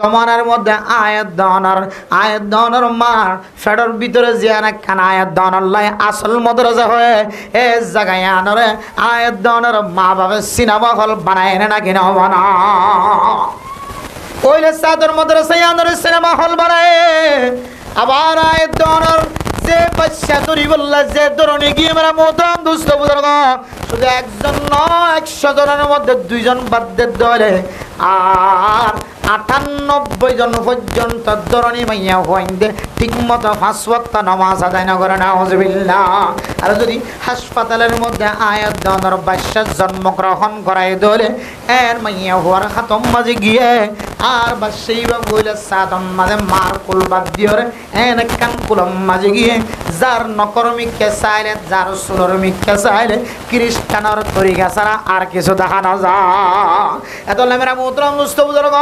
জমানার মধ্যে আয়াত দানার মার ফেডার ভিতরে যে একখান আয়াত দানার লাই আসল মাদ্রাসা হয়ে এ জায়গায় আনরে আয়াত দানার মা বাবা সিনেমা হল বানায় না কিনা বানা ওইলে সাদর মাদ্রাসায় আনরে সিনেমা হল বানায় আবার আয়াত দানার যে বাচ্চা তরি বললা যে ধরনে গিয়ে মেরা মোহতারাম দুস্থ বুজুর্গ শুধু একজন নয় 100 জনের মধ্যে 2 জন বাদ দলে আর 98 জন পর্যন্ত ধরনী মাইয়া হইন্দে ঠিক মতো 5 ওয়াক্ত নামাজ আদায় না করে নাউজুবিল্লাহ। আর যদি হাসপাতালের মধ্যে আয়াত দানার বাচ্চা জন্মগ্রহণ করায় দলে এর মাইয়া হওয়ার খাতম মাঝে গিয়ে আর বাচ্চাই বা বইলে সাদম মাঝে মার কুল বাদ দিয়ে এন কান কুলম মাঝে গিয়ে যার নকর্মিককে চাইলে যার সুলর্মিককে চাইলে খ্রিস্টানের তরিকা ছাড়া আর কিছু দেখা না যায়। এত মেরা মোহতারাম দুস্থ বুজুর্গ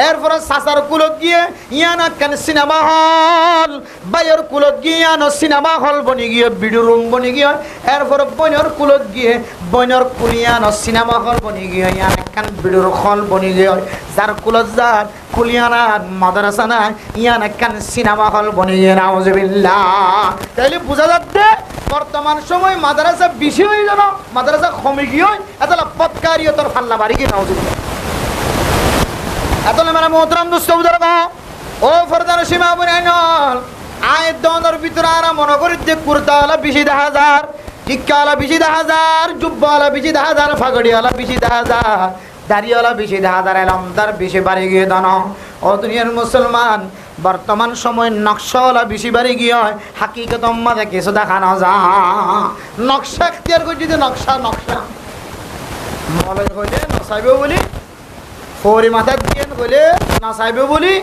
এরপরে সাসার কুলত গিয়ে ইয়ান একখান সিনেমা হল বাইয়ের কুলত গিয়ে ইয়ান সিনেমা হল বনি গিয়ে ভিডিও রুম বনি গিয়ে এরপরে বইনের কুলত গিয়ে বইনের কুলিয়ান সিনেমা হল বনি গিয়ে ইয়ান একখান ভিডিওর হল বনি গিয়ে যার কুলত যার কুলিয়ানা মাদ্রাসা না ইয়ান একখান সিনেমা হল বনি গিয়ে নাউজুবিল্লাহ। তাইলে বোঝা যাচ্ছে বর্তমান সময় মাদ্রাসা বেশি হয়ে যেন মাদ্রাসা কমে গিয়ে এত পৎকারিয়তর ফাল্লা বাড়ি গিয়ে নাউজুবিল্লাহ। এত মেরা মোহতারাম দুস্থ বুজুর্গ ও ফরদার সীমা বুনাইনল আয়াত দানার ভিতরে আর মনে করি যে কুর্তাওয়ালা 20,000 টিক্কাওয়ালা 20,000 জুব্বাওয়ালা 20,000 ফাগড়িওয়ালা 20,000 দাড়িওয়ালা 20,000 এলমদার বেশি বাড়ি গিয়ে দান ও দুনিয়ার মুসলমান বর্তমান সময় নকশাওয়ালা বেশি বাড়ি গিয়ে হয় হাকিকত মাঝে কিছু দেখানো যায় নকশা এখতিয়ার করছি যে নকশা মলে হইলে নসাইবে বলি ফৌরি মাথা দিয়ে হইলে নসাইবে বলি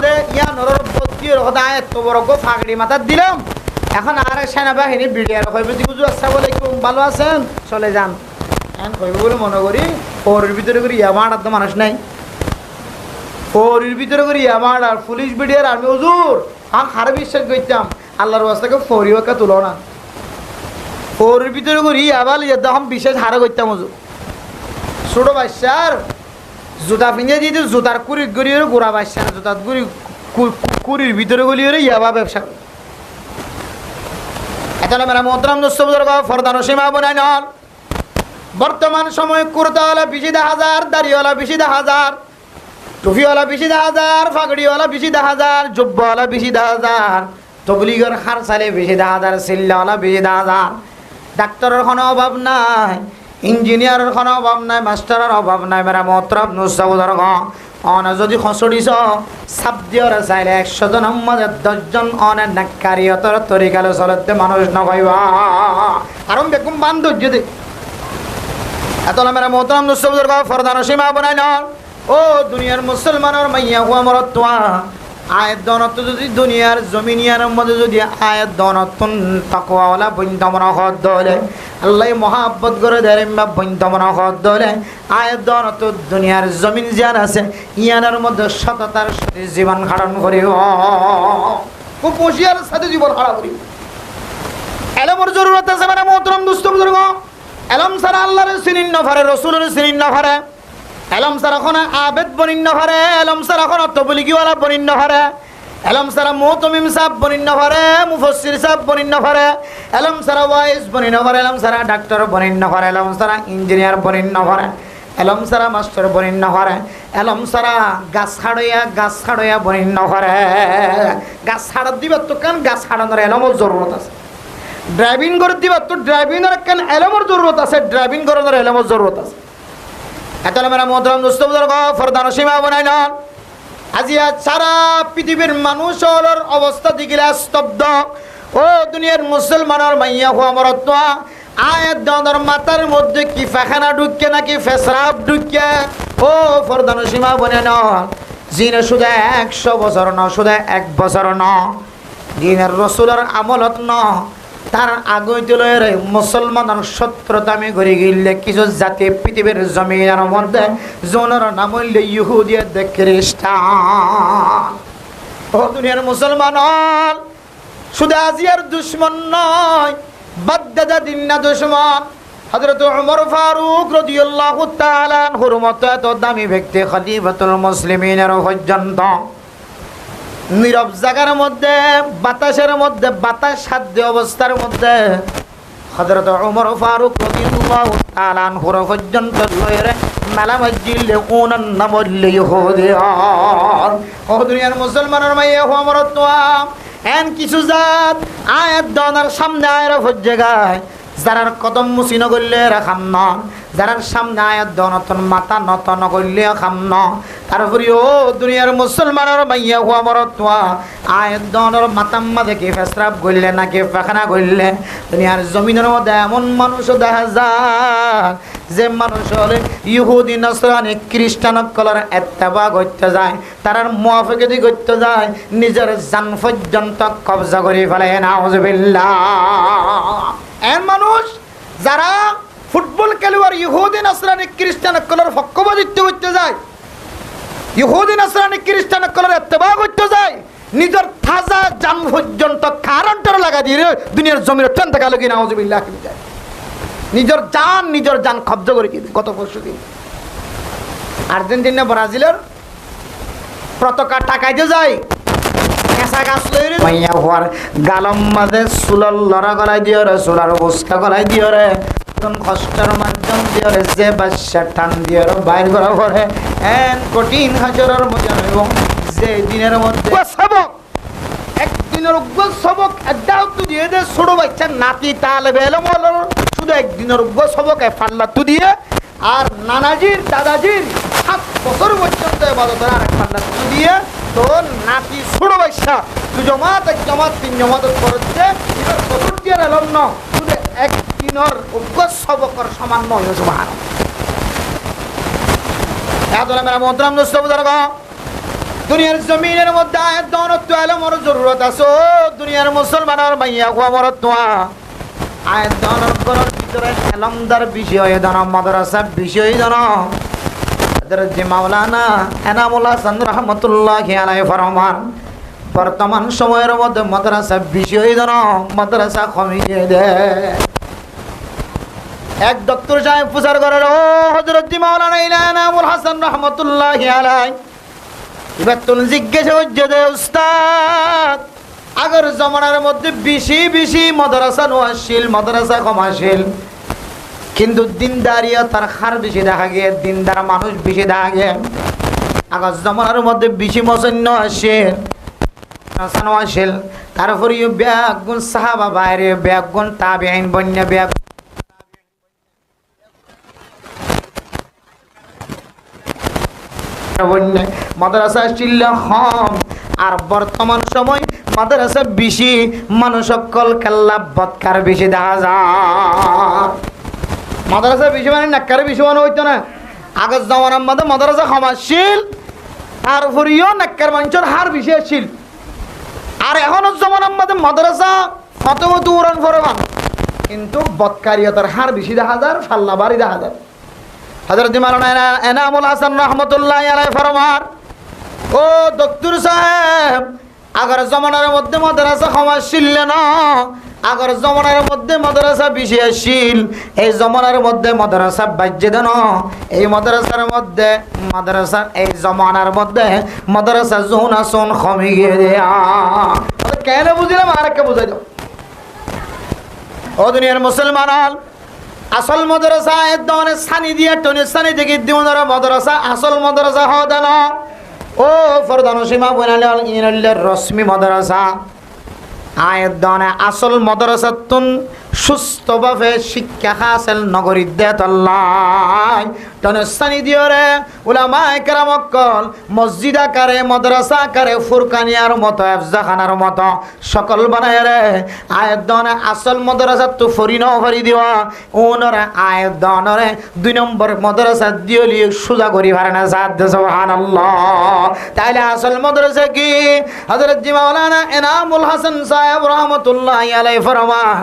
দে ইয়া নরর বদ্দি রকম এত বড় ফাগড়ি মাথা দিলাম এখন আর সেনাবাহিনী বিডিআর কইবে বুঝু আসসালামু আলাইকুম ভালো আছেন চলে যান এখন কইবে বলে মনে করি ফৌরির ভিতরে করি আমার তো মানুষ নাই ফৌরির ভিতরে করি আমার আর পুলিশ বিডিআর আর্মি হুজুর হারে বিশ্বাস করতাম আল্লাহর ওয়াস্তাকে ফৌরি ওকা তুলো না ফৌরির ভিতরে করি আবার একদম বিশেষ হারে করতাম হুজুর ছোট বাচ্চার জুতা পিঁধে দিতে জুতার কুড়ি গড়িয়ে গোড়া বাচ্চা জুতার কুড়ির ভিতরে গলিয়ে ইয়াবা ব্যবসা এখন মেরা মোহতারাম দোস্ত বুজুর্গ ফরদান সীমা বুনাইনল বর্তমান সময় কুর্তাওয়ালা 20,000 দাড়িওয়ালা 20,000 টুপিওয়ালা 20,000 ফাগড়িওয়ালা 20,000 জুব্বাওয়ালা 20,000 তবলিগের খারসালে 20,000 সিল্লাওয়ালা 20,000 ডাক্তারের কোনো অভাব নাই ইঞ্জিনিয়ারের কোনো অভাব নাই মাস্টারের অভাব নাই মেরা মোহতারাম দোস্ত বুজুর্গ অন যদি খসড়িছ সাপ দিয়ে চাইলে 100 জনের মাঝে 10 জন অনেক নাকারিয়তর তরিকালে চলতে মানুষ নগাইবা কারণ বেকুম বান্ধব যদি এত মেরা মোহতারাম দোস্ত বুজুর্গ ফরদান সীমা বানাই না ও দুনিয়ার মুসলমানের মাইয়া হুয়া মরত্বা আয়াত দনত যদি দুনিয়ার জমিনিয়ার মধ্যে যদি আয়াত দনত তাকওয়াওয়ালা বন্ধমনা হদ দলে আল্লাহ মহাব্বত করে দেরিমা বন্ধমনা হদ দলে আয়াত দনত দুনিয়ার জমিন যার আছে ইয়ানের মধ্যে সততার সাথে জীবন ধারণ করিও খুব হুঁশিয়ার সাথে জীবন হারা করি এলমের জরুরত আছে মানে মোহতারাম দোস্ত বুজুর্গ এলম ছাড়া আল্লাহর চিনিন না পারে রসুলের চিনিন না পারে এলম সারা এখন আবেদ বনিন্ন হারে এলম সারা এখন তবলিগিওয়ালা বনিন্ন হারে এলম সারা মুহতমিম সাহেব বনিন্ন হারে মুফসির সাহেব বনিন্ন হারে এলম সারা ওয়াইস বনিন্ন হারে এলম সারা ডাক্তার বনিন্ন হারে এলম সারা ইঞ্জিনিয়ার বনিন্ন হারে এলম সারা মাস্টার বনিন্ন হারে এলম সারা গাছ ছাড়ইয়া বনিন্ন হারে গাছ ছাড়ার দিবার তো কেন গাছ ছাড়ানোর এলমর জরুরত আছে ড্রাইভিং করে দিবার তো ড্রাইভিংয়ের কেন এলমর জরুরত আছে ড্রাইভিং করানোর এলমর জরুরত আছে এতলে মেরা মোহতারাম দোস্ত বুজুর্গ ফরদান সীমা বানাইনল আজিয়া সারা পৃথিবীর মানুষের অবস্থা দিগিলা স্তব্ধ ও দুনিয়ার মুসলমানের মাইয়া হওয়া মরত্বা আয়াত দানার মাথার মধ্যে কি ফাখানা ঢুকে নাকি ফেসরাব ঢুকে ও ফরদান সীমা বানাইনল জিনে শুধু 100 বছর ন শুধু 1 বছর ন দিনের রসুলের আমলত ন তার আগে তুলে মুসলমানের শত্রুতামি করে গেলে কিছু জাতি পৃথিবীর জমিনের মধ্যে জনের নাম হইলে ইহুদিয়া দে খ্রিস্টান ও দুনিয়ার মুসলমান শুধু আজিয়ার দুশ্মন নয় বাদ্দাদা দিন না দুশ্মন হযরত ওমর ফারুক রাদিয়াল্লাহু তাআলা আনহুর মতো এত দামি ব্যক্তি খলিফাতুল মুসলিমিনের পর্যন্ত নীরব জায়গার মধ্যে বাতাসের মধ্যে বাতাস সাধ্য অবস্থার মধ্যে হযরত ওমর ফারুক রাদিয়াল্লাহু তাআলা আনহুর পর্যন্ত লয়রে মেলা মসজিদে উনান নামলে ইহুদিয়ান ও দুনিয়ার মুসলমানের মাইয়া ওমর তোয়া এন কিছু জাত আয়াত দনার সামনে আয়ের জায়গায় যারার কদম মুসি নগরলে রাখাম ন যারার সামনে আয়াত দনতন মাথা নত নগরলে খাম ন তারপরে ও দুনিয়ার মুসলমানের মাইয়া হুয়া মরতুয়া আয়াত দনের মাতাম্মা দেখে ফেসরাব গইলে নাকি পাখানা গইলে দুনিয়ার জমিনের মধ্যে এমন মানুষ দেখা যায় যে মানুষ হলে ইহুদি নসরানি খ্রিস্টান কলার এত্তেবা করতে যায় তারার মুয়াফিকতি করতে যায় নিজের জান পর্যন্ত কবজা করে ফেলে নাউজুবিল্লাহ এমন মানুষ যারা ফুটবল খেলোয়ার ইহুদি নসরানি খ্রিস্টান কলার পক্ষপাতিত্ব করতে যায় ইহুদি নসরানি খ্রিস্টান কলার এত্তেবা করতে যায় নিজের তাজা জান পর্যন্ত কারেন্টের লাগা দিয়ে দুনিয়ার জমির টান থেকে আলো কি নাউজুবিল্লাহ যায় নিজের জান কব্জা করে কি গত পরশুদিন আর্জেন্টিনা ব্রাজিলের পতাকা টাকাইতে যায় কেঁচা গাছ লইরে মাইয়া হওয়ার গালম মাঝে চুলার লড়া গলাই দিও রে চুলার বস্তা গলাই দিও রে কষ্টের মাধ্যম দিও রে যে বাচ্চা টান দিও রে বাইর করা করে এন কঠিন হাজারের মধ্যে এবং যে দিনের মধ্যে সবক একদিনের উগ্র সবক একদাও তো দিয়ে দে ছোট বাচ্চা নাতি তালে বেলে মলর শুধু একদিনের উগ্র সবক পাল্লা তু দিয়ে আর নানাজির দাদাজির 7 বছর পর্যন্ত এবাদতের আর এক পাল্লা তু দিয়ে তো নাতি ছোট বাচ্চা দু জমাত এক জমাত 3 জমাত করছে এবার বছর দিয়ে এলাম না শুধু একদিনের উগ্র সবকর সমান নয় সুবহান এতলা মেরা মোহতরম দোস্ত বুজুর্গ দুনিয়ার জমিনের মধ্যে আয়াত দনত্ব আলমর জরুরত আছে দুনিয়ার মুসলমানের মাইয়া হওয়া মরত্বা আয়াত দনের করার ভিতরে এলমদার বিষয় দন মাদ্রাসা বিষয় দন হযরত মাওলানা এনামুল হাসান রাহমাতুল্লাহি আলাইহি ফরমান বর্তমান সময়ের মধ্যে মাদ্রাসা বিষয় দন মাদ্রাসা কমিয়ে দে এক ডক্টর সাহেব প্রচার করেন ও হযরত মাওলানা এনামুল হাসান রাহমাতুল্লাহি আলাইহি এবার তুমি জিজ্ঞেস হচ্ছে যে উস্তাদ আগের জমানার মধ্যে বেশি মাদ্রাসা নোয়াশিল মাদ্রাসা কমাশিল কিন্তু দিনদারিয়া তার হার বেশি দেখা গিয়ে দিনদার মানুষ বেশি দেখা গিয়ে আগের জমানার মধ্যে বেশি মসন্য আসিল নোয়াশিল তারপরে ব্যাগুন সাহাবা বাইরে ব্যাগুন তাবিঈন বন্যা ব্যাগ মাদ্রাসা ছিল কম আর বর্তমান সময় মাদ্রাসা বেশি মানুষ সকল খেলা বৎকার বেশি দেখা যায় মাদ্রাসা বেশি মানে নাক্কারে বেশি মানে হইতো না আগের জমানার মধ্যে মাদ্রাসা কমাশিল তারপরেও নাক্কার মানুষের হার বেশি আসছিল আর এখনো জমানার মধ্যে মাদ্রাসা ফতমত উড়ান ফরমান কিন্তু বৎকারিয়তার হার বেশি দেখা যায় ফাল্লা বাড়ি দেখা যায় হযরত মাওলানা এনামুল হাসান রাহমাতুল্লাহি আলাইহি ফরমান ও ডক্টর সাহেব আগের জমানার মধ্যে মাদ্রাসা কমাশিল না আগের জমানার মধ্যে মাদ্রাসা বেশি আসিল এই জমানার মধ্যে মাদ্রাসা বাজ্যে দেন এই মাদ্রাসার মধ্যে মাদ্রাসা এই জমানার মধ্যে মাদ্রাসা জোন আসন কমে গিয়ে দেয়া কেন বুঝলাম আর কে বুঝাই দাও ও দুনিয়ার মুসলমান আসল মাদ্রাসা একদম সানি দিয়ে টনি সানি থেকে দিওনার মাদ্রাসা আসল মাদ্রাসা হদান ও ফরদান সীমা বনালে ইনল রশ্মি মাদ্রাসা আয়দনে আসল মাদ্রাসাতুন সুস্থভাবে শিক্ষা হাসিল নগরী দেতল্লাই টনসানি দিওরে উলামায়ে কেরাম কল মসজিদ আকারে মাদ্রাসা আকারে ফুরকানিয়ার মতো আফজাখানার মতো সকল বানায় রে আয়দনে আসল মাদ্রাসা তো ফরিনো ফরি দিওয়া ওনরা আয়দনরে 2 নম্বর মাদ্রাসা দিওলি সুজা করি পারে সাদ সুবহানাল্লাহ তাইলে আসল মাদ্রাসা কি হযরত মাওলানা এনামুল হাসান সাহেব রাহমাতুল্লাহি আলাইহি ফরমান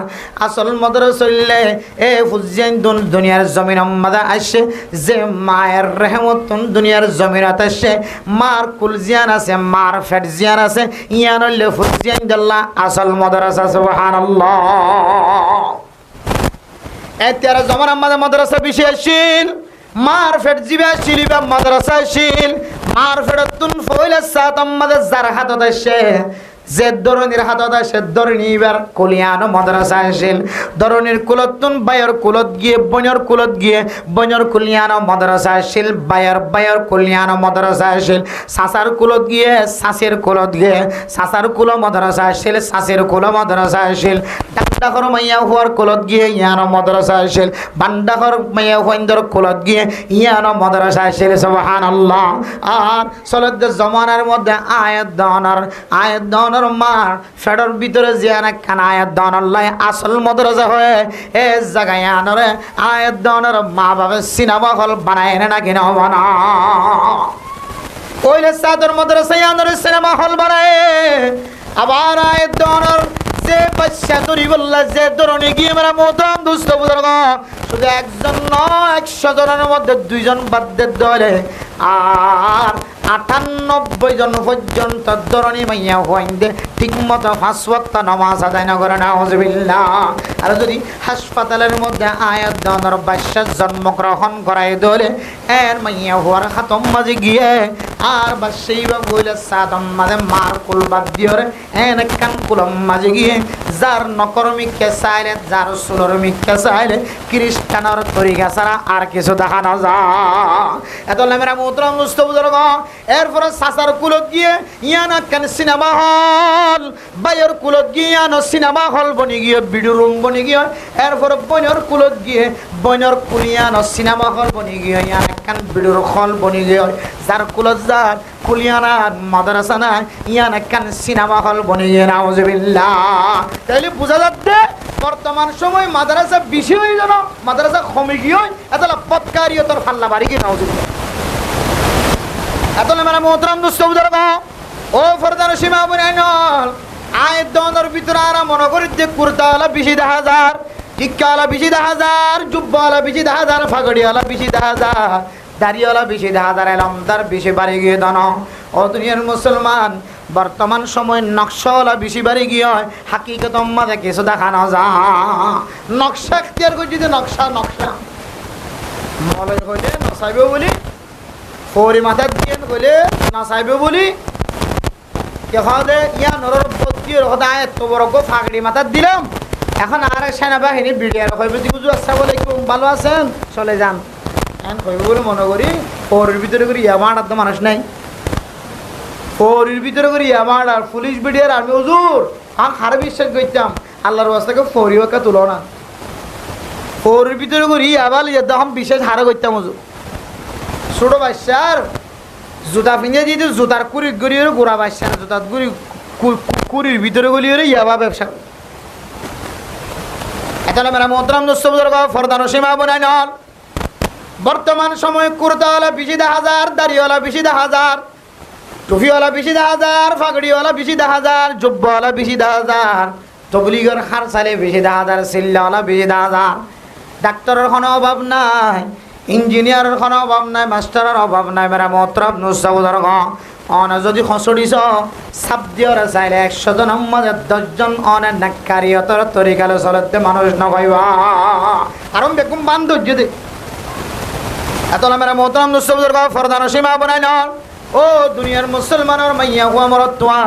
আসল মাদ্রাসা এ ফুজিয়ান দুনিয়ার জমিন আমাদা আসে যে মায়ের রহমতুন দুনিয়ার জমিনত আসে মার কুল জিয়ান আছে মার ফেট জিয়ান আছে ইয়ান হইলে ফুজিয়ান জাল্লা আসল মাদ্রাসা সুবহানাল্লাহ এতিয়ার জমানার মাঝে মাদ্রাসা বেশি আসিল মার ফেট জিবে শিলিবা মাদ্রাসা আসিল মার ফেটতুন ফইলে সাতম মাঝে যার হাতত আসে যে ধরনের হাতত আসে ধরনী এবার কলিয়ানো মাদ্রাসা আসিল ধরনের কুলতুন বায়র কুলত গিয়ে বনের কুলত গিয়ে বনের কলিয়ানো মাদ্রাসা আসিল বায়র কলিয়ানো মাদ্রাসা আসিল সাসার কুলত গিয়ে সাসের কুলত গিয়ে সাসার কুল মাদ্রাসা আসিল সাসের কুল মাদ্রাসা আসিল ডাকর মাইয়া হওয়ার কুলত গিয়ে ইয়ানো মাদ্রাসা আসিল বান্ডাকর মাইয়া হইন্দর কুলত গিয়ে ইয়ানো মাদ্রাসা আসিল সুবহানাল্লাহ। আর সলদ জমানার মধ্যে আয়াত দানার মার ফেডর ভিতরে জিয়ানা খান আয়াত দানার লাই আসল মাদ্রাসা হয়ে এ জায়গায় আনরে আয়াত দানার মা বাবা সিনেমা হল বানায় না কিনা বানা ওইলে সাদর মাদ্রাসায় আনরে সিনেমা হল বানায় আবার আয়াত দানার যে বাচ্চা তরি বললা যে ধরনে গিয়ে মেরা মোহতারাম দুস্থ বুজুর্গ শুধু একজন নয় 100 জনের মধ্যে 2 জন বাদ ধরে আর 98 জন পর্যন্ত ধরনী মাইয়া হইন্দে ঠিক মতো 5 ওয়াক্ত নামাজ আদায় না করে নাউজুবিল্লাহ। আর যদি হাসপাতালের মধ্যে আয়াত দানের বাচ্চা জন্মগ্রহণ করায় দলে এর মাইয়া হওয়ার খাতম মাঝে গিয়ে আর বাচ্চাই বা বইলে সাদম মাঝে মার কুল বাদ দিয়ে এন কান কুলম মাঝে গিয়ে যার নকর্মিককে চাইলে যার সুলর্মিককে চাইলে খ্রিস্টানের তরিকা ছাড়া আর কিছু দেখা না যায়। এত মেরা মোহতারাম দুস্থ বুজুর্গ এরপরে সাসার কুলত গিয়ে ইয়ানা কেন সিনেমা হল বাইয়ের কুলত গিয়ে ইয়ানো সিনেমা হল বনি গিয়ে ভিডিও রুম বনি গিয়ে এরপরে বইনের কুলত গিয়ে বইনের কুলিয়ানো সিনেমা হল বনি গিয়ে ইয়ানা কেন ভিডিওর হল বনি গিয়ে যার কুলত যার কুলিয়ানা মাদ্রাসা না ইয়ানা কেন সিনেমা হল বনি গিয়ে নাউজুবিল্লাহ। তাইলে বোঝা যাচ্ছে বর্তমান সময় মাদ্রাসা বেশি হয়ে যেন মাদ্রাসা কমে গিয়ে এত পৎকারিয়তর ফাল্লা বাড়ি গিয়ে নাউজুবিল্লাহ। এতলে মেরা মোহতারাম দুস্থ বুজুর্গ ও ফরদার সীমা বুনাইনল আয়াত দানের ভিতরে আর মনে করি যে কুরতাওয়ালা 20,000 টিক্কাওয়ালা 20,000 জুব্বাওয়ালা 20,000 ফাগড়িওয়ালা 20,000 দাড়িওয়ালা 20,000 এলমদার বেশি বাড়ি গিয়ে দান ও দুনিয়ার মুসলমান বর্তমান সময় নকশাওয়ালা বেশি বাড়ি গিয়ে হাকিকত মাঝে কিছু দেখা না যায় নকশা এখতিয়ার করছি যে নকশা মলে হইলে নসাইবে বলি ফৌরি মাথার দিয়ে গলে না চাইবে বলি কেহলে ইয়া নরর বদ্দির হদায় এত বড় গো ফাগড়ি মাথার দিলাম এখন আর সেনাবাহিনী বিডিআর কইবে বুঝু আসসালামু আলাইকুম ভালো আছেন চলে যান এখন কইবে বলে মনে করি ফৌরির ভিতরে করি আমার তো মানুষ নাই ফৌরির ভিতরে করি আমার আর পুলিশ বিডিআর আর্মি হুজুর আমি হারে বিশ্বাস করতাম আল্লাহর ওয়াস্তাকে ফৌরি ওকে তুলো না ফৌরির ভিতরে করি আবার একদম বিশেষ হারে করতাম হুজুর ছোট বাচ্চার জুতা পিঁধে দিয়ে জুতার কুড়ির গড়িয়ে গোড়া বাচ্চার জুতার কুড়ির ভিতরে গলিয়ে ইয়াবা ব্যবসা এখানে মেরা মোহতারাম দোস্ত বুজুর্গ ফরদানো সীমা বুনাইনল বর্তমান সময় কুর্তাওয়ালা 20,000 দাড়িওয়ালা 20,000 টুপিওয়ালা 20,000 ফাগড়িওয়ালা 20,000 জুব্বাওয়ালা 20,000 তবলিগের হার চালে 20,000 সিল্লাওয়ালা 20,000 ডাক্তারের কোনো অভাব নাই ইঞ্জিনিয়ারের কোনো অভাব নাই মাস্টারের অভাব নাই মেরা মোহতারাম দোস্ত বুজুর্গ অনে যদি খসড়িছ সাপ দিয়র চাইলে 100 জনের মধ্যে 10 জন অনে নাকারিয়তর তরিকালে চলতে মানুষ নভাইবা আর বেকুম বান্ধব যদি এত মেরা মোহতারাম দোস্ত বুজুর্গ ফরদানো সীমা বানাইন ও দুনিয়ার মুসলমানের মাইয়া হুয়া মরতুয়া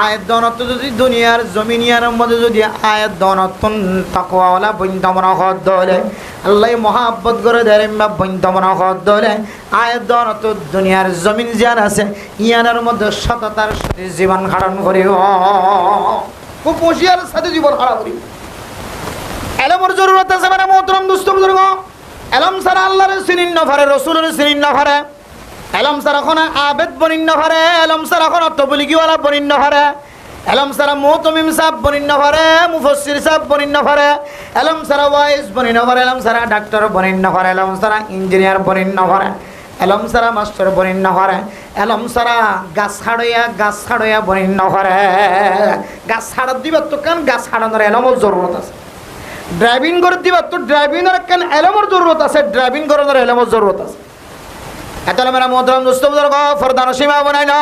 আয়াত দনত যদি দুনিয়ার জমিনিয়ার মধ্যে যদি আয়াত দনত তাকওয়ালা বন্ধমনা হদ দলে আল্লাহ মহাব্বত করে দেয় বন্ধমনা হদ দলে আয়াত দনত দুনিয়ার জমিন জিয়ান আছে ইয়ানের মধ্যে সততার সাথে জীবন ধারণ করি খুব হুঁশিয়ার সাথে জীবন হারা করি এলমের জরুরত আছে মানে মোহতারাম দোস্ত বুজুর্গ এলম ছাড়া আল্লাহর চিনিন না পারে রসুলের চিনিন না পারে এলম সারা এখন আবেদ বনিন্ন পারে এলম সারা এখন তবলিগিওয়ালা বনিন্ন পারে এলম সারা মুহতমিম সাহেব বনিন্ন পারে মুফসির সাহেব বনিন্ন পারে এলম সারা ওয়াইস বনিন্ন পারে এলম সারা ডাক্তার বনিন্ন পারে এলম সারা ইঞ্জিনিয়ার বনিন্ন পারে এলম সারা মাস্টার বনিন্ন পারে এলম সারা গাছ হাড়ইয়া বনিন্ন পারে গাছ হাড়ত দিবার তো কেন গাছ হাড়ানোর এলমর জরুরত আছে ড্রাইভিং করে দিবার তো ড্রাইভিংয়ের কেন এলমর জরুরত আছে ড্রাইভিং করানোর এলমর জরুরত আছে এতলে মেরা মোহতারাম দোস্ত বুজুর্গ ফরদানো সীমা বানাইন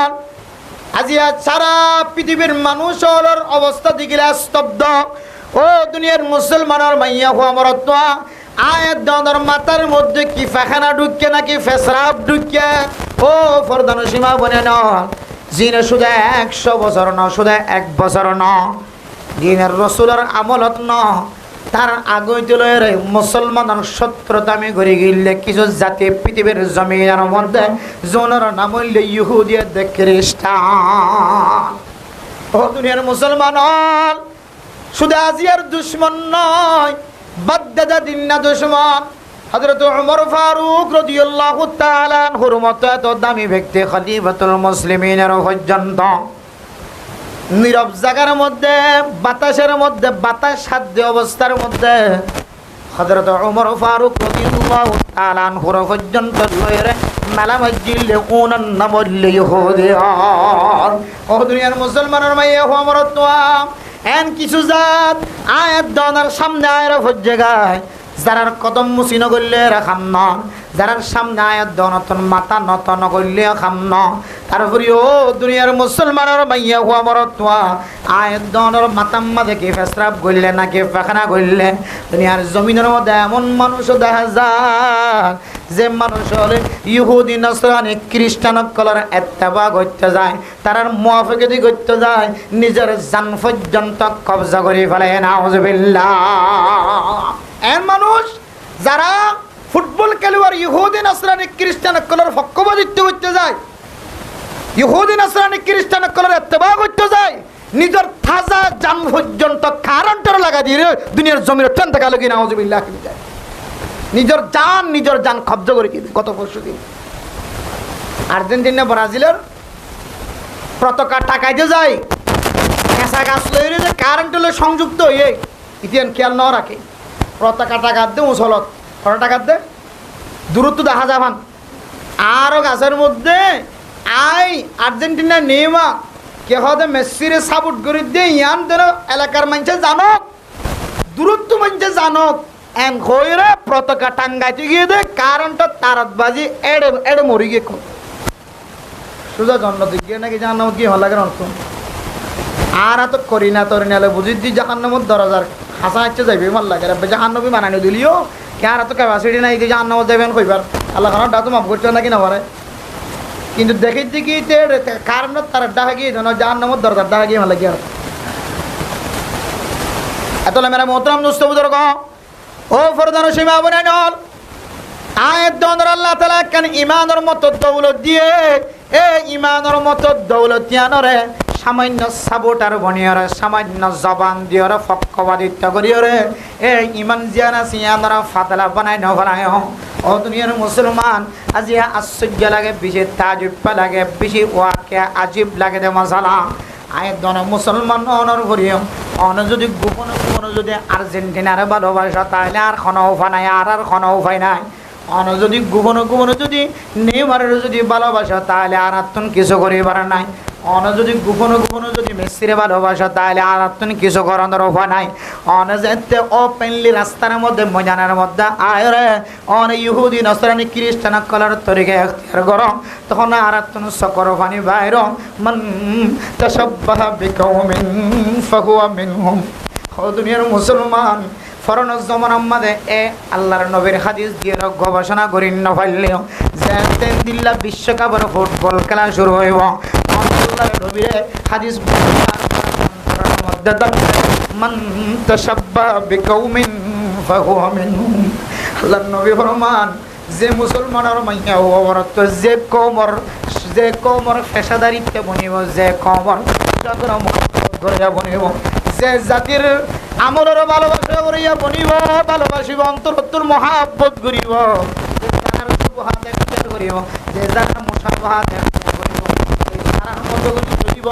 আজি সারা পৃথিবীর মানুষের অবস্থা দেখিলে স্তব্ধ ও দুনিয়ার মুসলমানের মাইয়া হো আমার তো আয়াত দনের মাথার মধ্যে কি ফাখানা ঢুকে নাকি ফেসরাব ঢুকে ও ফরদানো সীমা বনে না জিনে শুধু 100 বছর ন শুধু 1 বছর ন দিনের রসুলের আমলত ন তার আগে দিলের মুসলমানের শত্রুতা আমি ঘুরে গেলে কিছু জাতি পৃথিবীর জমিনের মধ্যে জনের নাম হইলে ইহুদিয়ত খ্রিস্টান ও দুনিয়ার মুসলমান শুধু আজিয়ার দুশ্মন নয় বাদদাদা দিন না দুশ্মন হযরত ওমর ফারুক রাদিয়াল্লাহু তাআলা আনহুর মতো এত দামি ব্যক্তি খলিফাতুল মুসলিমিনের পর্যন্ত নীরব জায়গার মধ্যে বাতাসের মধ্যে বাতাস সাধ্য অবস্থার মধ্যে হযরত ওমর ফারুক রাদিয়াল্লাহু তাআলা আনহুর পর্যন্ত লয়রে মেলা মসজিদে উনান নামলে ইহুদিয়ান ও দুনিয়ার মুসলমানের মাইয়া হো আমার তো এন কিছু জাত আয়াত দনার সামনে আয়ের জায়গায় যারার কদম মুসিন করলে রাখাম ন যারার সামনে আয়াত দনতন মাথা নত ন করলে খাম ন তারপরে ও দুনিয়ার মুসলমানের মাইয়া হো আমার তো আয়াত দনের মাতাম্মা দেখে ফেসরাব করলে নাকি পাখানা করলে দুনিয়ার জমিনের মধ্যে এমন মানুষ দেখা যায় যে মানুষ হলে ইহুদি নসরানি খ্রিস্টান কলার এত্তেবা করতে যায় তারার মুয়াফিকতি করতে যায় নিজের জান পর্যন্ত কবজা করে ফেলে নাউজুবিল্লাহ এমন মানুষ যারা ফুটবল খেলোয়াড় ইহুদি নসরানি খ্রিস্টান কলার পক্ষপাতিত্ব করতে যায় ইহুদি নসরানি খ্রিস্টান কলার এত্তেবা করতে যায় নিজের তাজা জান পর্যন্ত কারেন্টের লাগা দিয়ে দুনিয়ার জমির টান থেকে আলো কি নাউজুবিল্লাহ যায় নিজের জান কব্জা করে কি গত পরশু দিন আর্জেন্টিনা ব্রাজিলের পতাকা টাকাইতে যায় কেঁচা গাছ লইলে যে কারেন্ট হলে সংযুক্ত হয়ে ইতিহান খেয়াল ন রাখে পতাকা টাকার দে উছলত কত টাকার দে দূরত্ব দেখা যাবান আরও গাছের মধ্যে আই আর্জেন্টিনা নেমা কে হতে মেসিরে সাপোর্ট করে দিয়ে ইয়ান দেন এলাকার মানুষে জানক দূরত্ব মানুষে জানক এন হইরে পতাকা টাঙ্গাইতে গিয়ে দে কারেন্ট তারাত বাজি এড়ে এড়ে মরি গিয়ে সোজা জন্নত গিয়ে নাকি জাহান্নামত গিয়ে ভালো লাগে অর্থ আর এত করি না তরি নালে বুঝি দি জাহান্নামত দরজার হাসা হাঁচতে যাইবে ভাল লাগে জাহান্নবী বানানো দিলিও কে আর এত ক্যাপাসিটি নাই যে জাহান্নামত যাবেন কইবার আল্লাহ খানার ডাতো মাফ করতে নাকি না পারে কিন্তু দেখি দেখি কারেন্ট তার ডাকা গিয়ে জাহান্নামত দরজার ডাকা গিয়ে ভালো লাগে আর এত মেরা মোহতরম দোস্ত বুজুর্গ ও ফরদানো সীমা বনে নল আয়াত দনর আল্লাহ তাআলা কেন ইমানের মতো দৌলত দিয়ে এ ইমানের মতো দৌলতিয়ানরে সামান্য সাবোটার বনিয়রে সামান্য জবান দিয়রে পক্ষপাতিত্ব করিয়রে এ ইমান জিয়ানা সিয়ানরা ফাতলা বানাই নবানায় ও দুনিয়ার মুসলমান আজি আশ্চর্য লাগে বেশি তাজুব লাগে বেশি ওয়াকে আজিব লাগে দে মশালা আয়াত দন মুসলমান অনর করিও অন যদি গোপন গোপন যদি আর্জেন্টিনারে ভালোবাসা তাহলে আর কোনো উপায় নাই আর কোনো উপায় নাই অন যদি গোপন গোপন যদি নেইমারের যদি ভালোবাসা তাহলে আর আত্মন কিছু করিবার নাই অন যদি গোপন গোপন যদি মেসিরে ভালোবাসা তাহলে আর আত্মন কিছু করানোর উপায় নাই অন যেতে ওপেনলি রাস্তার মধ্যে ময়দানের মধ্যে আয় রে অন ইহুদি নসরানি খ্রিস্টান কলার তরিকে এখতিয়ার করো তখন আর আত্মন সকর পানি বাইর মান তাশাব্বাহা বিকাউমিন ফাহুয়া মিনহুম ও দুনিয়ার মুসলমান ফরন জমানার মাঝে এ আল্লাহর নবীর হাদিস দিয়ে গবেষণা করি না পারলেও যে দিল্লা বিশ্বকাপের ফুটবল খেলা শুরু হইব আল্লাহর নবীর হাদিস মধ্যে মান তাশাব্বাহা বিকাউমিন ফাহুয়া মিনহুম আল্লাহর নবী ফরমান যে মুসলমানের মাইয়া ওরত যে কমর পেশাদারিত্বে বনিব যে কমর জাতির মহব্বত করিয়া বনিব যে জাতির আমলের ভালোবাসা করিয়া বনিব ভালোবাসিব অন্তরত্বর মহাব্বত করিব যে তার সুবহাত এখতিয়ার করিব যে যার মুসাবাহাত এখতিয়ার করিব এই তার মতো করিব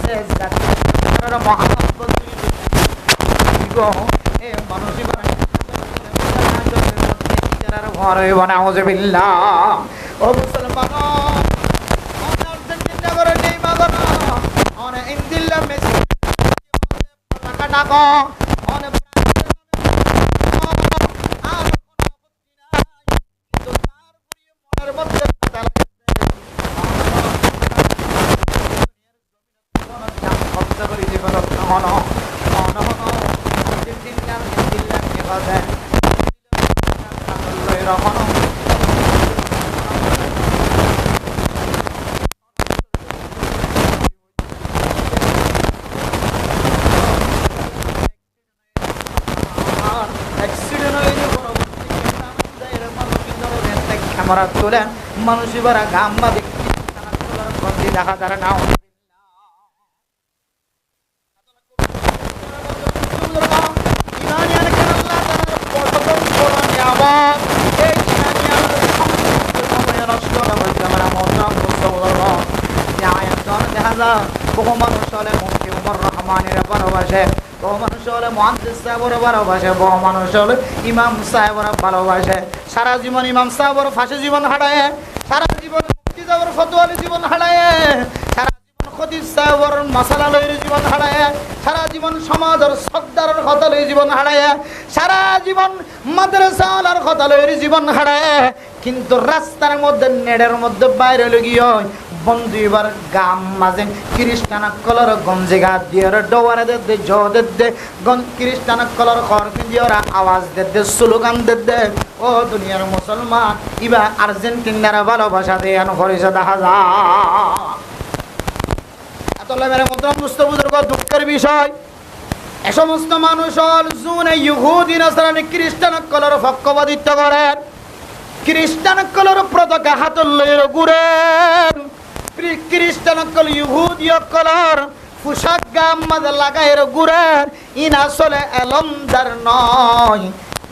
যে জাতির মহাব্বত করিব এ মানসিক ঘরে নাউজুবিল্লাহ ও মুসলমান আর্জেন্টিনা করে নেই মাগনা অনে ইন্দিল্লা মেসি টাকা টাকা অনে মনের মধ্যে আমরা তোলেন মানুষ এবারা গাম্মা দেখি গঞ্জি দেখা তারা নাও বহু মানুষ হলে মুফতি উমর রহমানের ভালোবাসে, বহু মানুষ হলে মুহাদ্দিস সাহেবের ভালোবাসে, বহু মানুষ হলে ইমাম সাহেবের ভালোবাসে। সারা জীবন ইমাম সাহেবের ফাঁসি জীবন হারায়, সারা জীবন মুফতি সাহেবের ফতোয়ালি জীবন হারায়, সারা জীবন খতিব সাহেবের মাসালা লইর জীবন হারায়, সারা জীবন সমাজের সর্দারের কথা লই জীবন হারায়, সারা জীবন মাদ্রাসাওয়ালার কথা লইর জীবন হারায়। কিন্তু রাস্তার মধ্যে নেড়ের মধ্যে বাইরে লগিয়ে বন্ধু এবার গাম মাঝে খ্রিস্টান কলর গঞ্জে গা দিয়ে ডোয়ারে দে জোদের দে খ্রিস্টান কলর খরফি দিয়ে ওরা আওয়াজ দে স্লোগান দে। ও দুনিয়ার মুসলমান ইবা আর্জেন্টিনার ভালোবাসা দিয়ে করেছে দেখা যায়। এতলে মেরে মতরম মুস্তাফা বুজুর্গ দুঃখের বিষয় এ সমস্ত মানুষ হল জুনে ইহুদি নাসরানি খ্রিস্টান কলর পক্ষপাতিত্ব করেন, খ্রিস্টান কলর পতাকা হাতল লইর ঘুরেন, খ্রিস্টান কল ইহুদিয় কলর পোশাক গাম মাঝে লাগাইর ঘুরেন। ইন আসলে এলমদার নয়,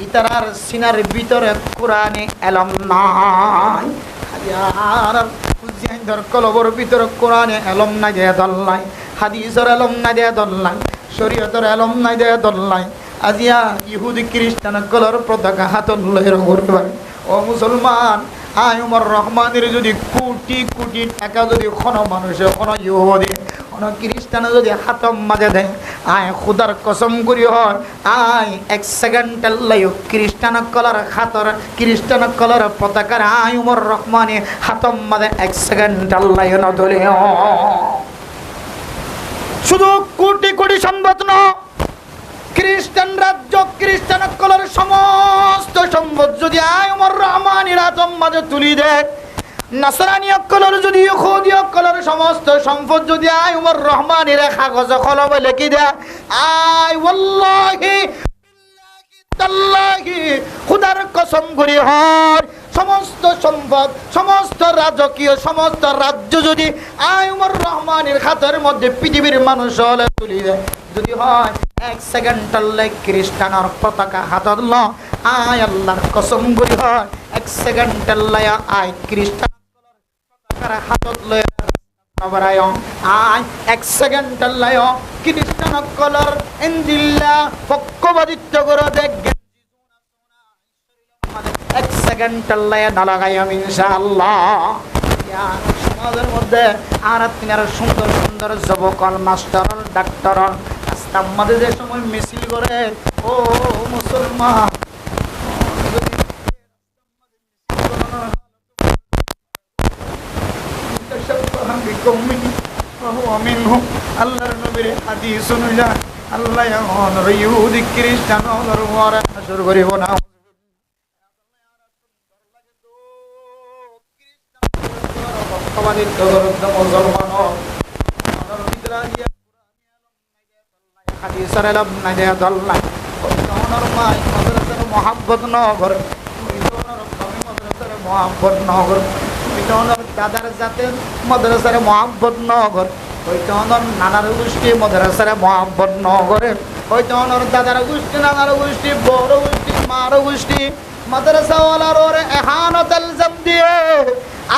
ইতারার সিনার ভিতরে কোরআনে এলম নাই। হাজার হুজাইন্দর কলবর ভিতরে কোরআনে এলম না দিয়ে দল্লাই, হাদিসের এলম না দিয়ে দল্লাই, শরীয়তের এলম না দিয়ে দল্লাই। আজিয়া ইহুদি খ্রিস্টান কলর পতাকা হাতল লইর ঘুরবে। ও মুসলমান, আয় উমর রহমানের যদি কোটি কোটি টাকা যদি কোনো মানুষে কোনো ইহুদি কোনো খ্রিস্টানে যদি হাতম মাঝে দেয়, আয় খুদার কসম করি হয় আয় এক সেকেন্ড লাইও খ্রিস্টান কলার হাতর খ্রিস্টান কলার পতাকার আয় উমর রহমানে হাতম মাঝে এক সেকেন্ড লাইও না ধরে। শুধু কোটি কোটি সম্পদ ন, খ্রিস্টান রাজ্য খ্রিস্টান কলার সমস্ত সম্পদ যদি আয় উমর রহমানের হাতম মাঝে তুলি দেয়, নাসরানি অকলর যদি ইহুদি অকলর সমস্ত সম্পদ যদি আয় উমর রহমানের কাগজ কলমে লিখি দেয়, আয় ওয়াল্লাহি তাল্লাহি খুদার কসম করি হয় সমস্ত সম্পদ সমস্ত রাজকীয় সমস্ত রাজ্য যদি আয় উমর রহমানের খাতার মধ্যে পৃথিবীর মানুষ হলে তুলি দেয়, যদি হয় এক সেকেন্ড আল্লাহ খ্রিস্টানের পতাকা হাতত ল, আয় আল্লাহর কসম করি হয় এক সেকেন্ড আল্লাহ আয় খ্রিস্টান হাতত লয় আয় এক সেকেন্ড আল্লাহ খ্রিস্টান কলর ইনদিল্লা পক্ষপাতিত্ব করে দেখ এক সেকেন্ড আল্লাহ না লাগাই আমি ইনশাআল্লাহ। সমাজের মধ্যে আর তিনার সুন্দর সুন্দর যুবকল মাস্টার ডাক্তার রাস্তার মধ্যে যে সময় মিছিল করে, ও মুসলমান আল্লাহর নবীর হাদিস অনুযায়ী আল্লাহ ইহুদি খ্রিস্টান হাসর করিব না। মহাব্বত নগর মহাব্বত নগর দাদার জাতে মাদ্রাসার মহাব্বত নগর, হয়তো নানার গোষ্ঠী মাদ্রাসার মহাব্বত নগরে, হয়তো দাদার গোষ্ঠী নানার গোষ্ঠী বড় গোষ্ঠী মার গোষ্ঠী মাদ্রাসাওয়ালার ওরে এহানত ইলজাম দিয়ে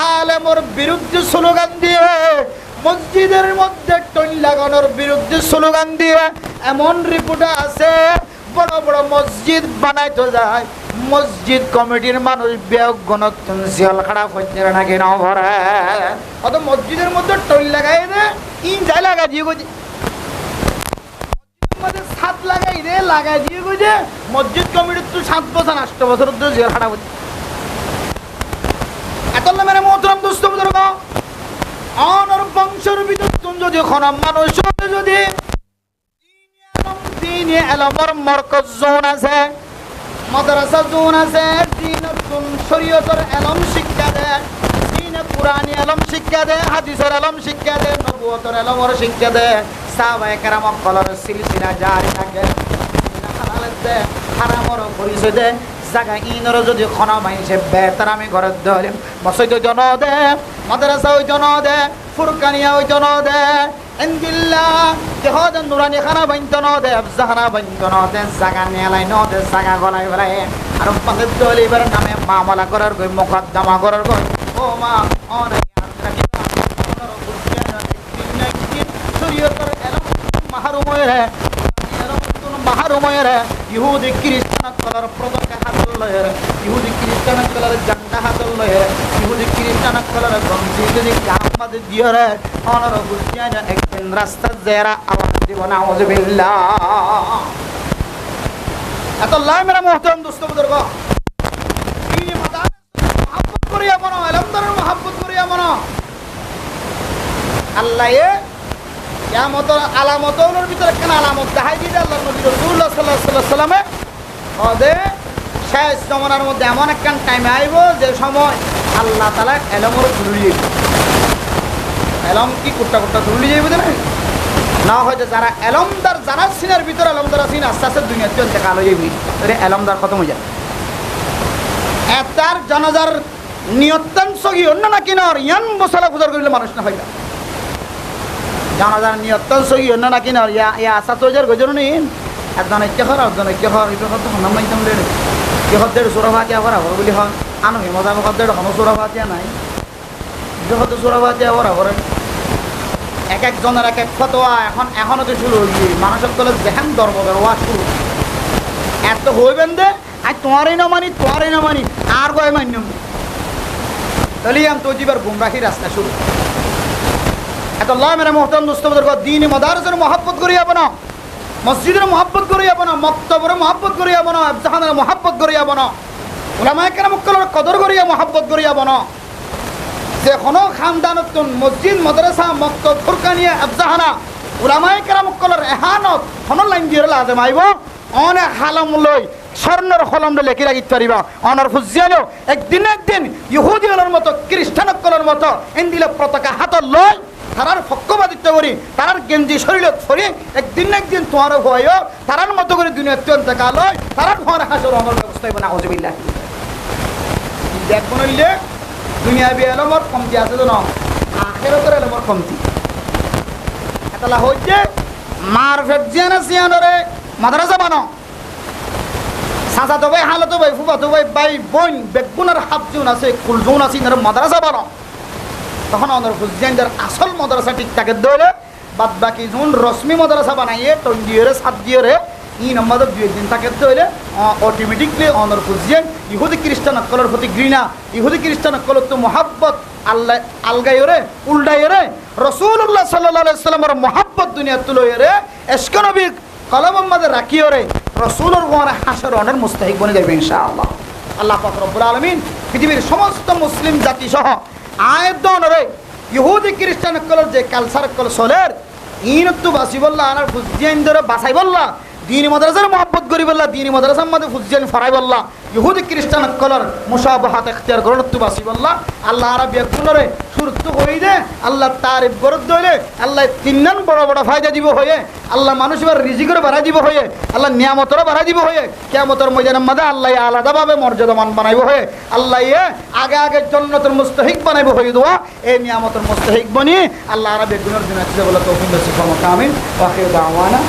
আলেমর বিরুদ্ধে স্লোগান দিয়ে মসজিদের মধ্যে টইন লাগানোর বিরুদ্ধে স্লোগান দিয়ে এমন রিপোর্ট আছে বড় বড় মসজিদ বানাইতে যায়, মসজিদ কমিটির মানুষ বেগ গণতন শিয়াল খারাপ হচ্ছে নাকি না ভরে অত মসজিদের মধ্যে টইল লাগাই দে ইন যাই লাগাই দিয়ে গো মসজিদের ছাদ লাগাই দে লাগাই দিয়ে গো যে মসজিদ কমিটির তো 7 বছর 8 বছর ধরে শিয়াল খারাপ হচ্ছে। এত মেরে মোহতরম দোস্ত বুজুর্গ অনর বংশের ভিতর তুমি যদি কোন মানুষ যদি দিনে এলমর মরকজ জোন আছে, মাদ্রাসা জোন আছে, দ্বীন শরীয়তের এলম শিক্ষা দেয়, দ্বীনে কুরআনি এলম শিক্ষা দেয়, হাদিসের এলম শিক্ষা দেয়, নবুয়তের এলমর শিক্ষা দেয়, সাহাবায়ে কেরাম কলর সিলসিলা জারি থাকে, হালালের দেয় হারামর পরিচয় দেয়, জায়গা ইনর যদি খনা মাইছে বেতার আমি ঘরের ধরে মসজিদ জন দে মাদ্রাসা ওই জন দে ফুরকানিয়া ওই জন দে ইনবিল্লাহ জহাদ নুরানি খানা বাইন্তন দে জাহানা বাইন্তন দে জায়গা নেলাই ন দে জায়গা গলাই বলাই আর পাকে দলিবার নামে মামলা করার কই মুকদ্দমা করার কই ও মা অনেক ইহুদি খ্রিস্টান কলার পতাকা হাতল লয়ের ইহুদি খ্রিস্টান কলার ঝান্ডা হাতল লয়ের ইহুদি খ্রিস্টান কলার গঞ্জি যদি কামাদ দিয়রে অনর বুঝিয়ানা একদিন রাস্তা জেরা আওয়াজ দিব নাউযুবিল্লাহ আল্লাহ মেরা মুহতারাম দোস্ত বুজুর্গ এই মাদার মহব্বত করিয়া বনো আলমদারের মহব্বত করিয়া বনো আল্লাহ কিয়ামতের আলামতের ভিতরে কেন আলামত দেখাই দিতে আল্লাহ নবী রাসূলুল্লাহ সাল্লাল্লাহু আলাইহি ওয়াসাল্লামে ওদে শেষ জমানার মধ্যে এমন একটা টাইম আইব যে সময় আল্লাহ তাআলা এলমর তুলি এলম কি কুট্টা কুট্টা তুলি যাইব না হয়তো যারা এলমদার যারা সিনার ভিতরে এলমদার আছেন আস্তে আস্তে দুনিয়াতে দেখা হয়ে যাবি রে এলমদার খতম হয়ে যায় এতার জনজার নিয়তাংশ কি অন্য না কিনার ইয়ান মশলা গুজার করিলে মানুষ না হয় না জানাজার নিয়তাংশ কি অন্য না কিনার ইয়া আসা তো যার গজর নিন একজন ঐক্য হর একজন ঐক্য হর এটা হতো হনাম মাইতাম রে কি হদ্দের সুরাভাতিয়া করা হর বলি হন আনো হিমজা হদ্দের হন সুরাভাতিয়া নাই যে হতো সুরাভাতিয়া করা হরে এক একজনের এক এক ফতোয়া এখনো তো শুরু হইবি মানুষের তলে যেখান দরবারের ওয়া শুরু এত হইবেন দে আজ তোমারই না মানি আর গয় মান্য তাহলে আম তো জীবার গুমরাহি রাস্তা শুরু এত আল্লাহ মেরা মুহতারাম দোস্ত বুজুর্গ দ্বীনি মাদারিসের মহব্বত করিয়া বনা মসজিদের মহব্বত করিয়া বনা মক্তবের মহব্বত করিয়া বনা ইফতিখারের মহব্বত করিয়া বনা উলামায়ে কেরামকলের কদর করিয়া মহব্বত করিয়া বনা যে কোনো খানদানত মসজিদ মাদ্রাসা মক্তব ফুরকানিয়া ইফতিখারা উলামায়ে কেরামকলের এহানত হন লাইন দিয়ে লাজম আইব অনেক হালম লই স্বর্ণের কলম লেখি রাখিতে পারিবা অনর ফুজিয়ানো একদিন ইহুদিদের মতো খ্রিস্টানকলের মতো ইন্দিলে পতাকা হাতত লয় তারার পক্ষপাতিত্ব করি তারার গেঞ্জি শরীরত ফরি একদিন তোমার ভয় তারার মতো করে দুনিয়া অত্যন্ত কাল হয় তারার ঘর হাসর আমার ব্যবস্থা হইব না হজবিল্লাহ দেখবো নইলে দুনিয়া বি এলমর কমতি আছে তো না আখেরাতের এলমর কমতি এতলা হইছে মার ফেজিয়ানা সিয়ানরে মাদ্রাসা বানো সাজা তো ভাই হালত ভাই ফুফা তো ভাই বোন বেগুনের হাফজুন আছে কুলজুন আছে মাদ্রাসা বানো তখন অনর হুজাইনদের আসল মাদ্রাসা ঠিক থাকে দলে বাদ বাকি যখন রশ্মি মাদ্রাসা বানাইয়ে টন্ডিয়রে সাত দিয়রে ই নম্বর দুই দিন থাকে দলে অটোমেটিকলি অনর হুজাইন ইহুদি খ্রিস্টান কলর প্রতি ঘৃণা ইহুদি খ্রিস্টান কলর তো মহাব্বত আল্লাহ আলগাইরে উল্টাইরে রাসূলুল্লাহ সাল্লাল্লাহু আলাইহি সাল্লামের মহাব্বত দুনিয়া তুলইরে এশক নবী কলমের মধ্যে রাখিয়রে রাসূলের গোয়ারে হাসর অনের মুস্তাহিক বনে যাবে ইনশাআল্লাহ আল্লাহ পাক রব্বুল আলামিন পৃথিবীর সমস্ত মুসলিম জাতি সহ আয়দনরে ইহুদি খ্রিস্টান কলর যে কালচার কল সলের ইনতু বাসি বললা আনার ফুজিয়ান ধরে বাসাই বললা দীনি মাদ্রাসার মহব্বত করি বললা দীনি মাদ্রাসার মধ্যে ফুজিয়ান ফরাই বললা ইহুদি খ্রিস্টান কলর মুশাবাহাত ইখতিয়ার করন তু বাসি বললা আল্লাহ আরবিয়া কুলরে সুরতু হই দে আল্লাহ তারিফ গরদ দইলে আল্লাহ তিনজন বড় বড় ফায়দা দিব হয়ে আল্লাহ মানুষের রিজিকের বাড়াই দিব হয়ে আল্লাহ নিয়ামতের বাড়াই দিব হয়ে কিয়ামতের ময়দানের মধ্যে আল্লাহ আলাদাভাবে মর্যাদামান বানাইব হয়ে আল্লাহ আগে জান্নাতের মুস্তাহিক বানাইব হয়ে দোয়া এই নিয়ামতের মুস্তাহিক বনি আল্লাহ আরবিয়া গুনার দিন আছে বলে তৌফিক নসিব ফরমাক আমিন ওয়া আখিরু দাওয়ানা